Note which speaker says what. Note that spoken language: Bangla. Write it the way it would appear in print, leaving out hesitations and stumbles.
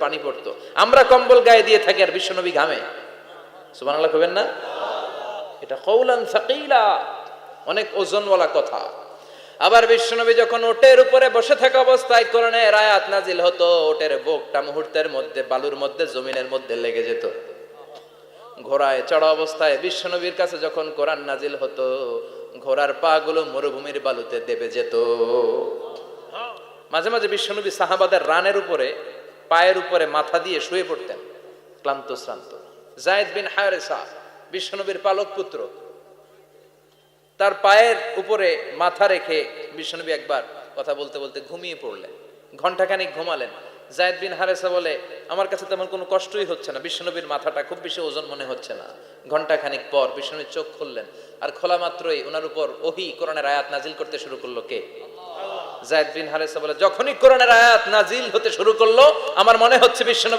Speaker 1: পানি পড়তো, আমরা কম্বল গায়ে দিয়ে থাকি আর বিশ্বনবী ঘামে। সুবহানাল্লাহ কইবেন না? এটা কওলান সাকিলা, অনেক ওজনওয়ালা কথা। আবার বিশ্বনবী যখন ওটের উপরে বসে থাকা অবস্থায় কোরআনের আয়াত নাজিল হতো, ওটের বুকটা মুহূর্তের মধ্যে বালুর মধ্যে জমিনের মধ্যে লেগে যেত। ঘোড়ায় চড়া অবস্থায় বিশ্বনবীর কাছে যখন কোরআন নাজিল হতো, ঘোড়ার পা গুলো মরুভূমির বালুতে দেবে যেত। মাঝে মাঝে বিশ্বনবী সাহাবাদের রানের উপরে, পায়ের উপরে মাথা দিয়ে শুয়ে পড়তেন, ক্লান্ত শ্রান্ত। যায়েদ বিন হারেসা বিশ্বনবীর পালক পুত্র, তার পায়ের উপরে মাথা রেখে বিশ্বনবী একবার কথা বলতে বলতে ঘুমিয়ে পড়লেন। ঘন্টাখানিক ঘুমালেন। যায়েদ বিন হারেসা বলে, আমার কাছে তেমন কোনো কষ্টই হচ্ছে না, বিশ্বনবীর মাথাটা খুব বেশি ওজন মনে হচ্ছে না। ঘন্টাখানিক পর বিশ্বনবীর চোখ খুললেন, আর খোলা মাত্রই ওনার উপর ওহী কোরআনের আয়াত নাজিল করতে শুরু করলো। কে? যায়েদ বিন হারেসা বলে, যখনই কোরআনের আয়াত নাজিল হতে শুরু করলো, আমার মনে হচ্ছে বিশ্বনবী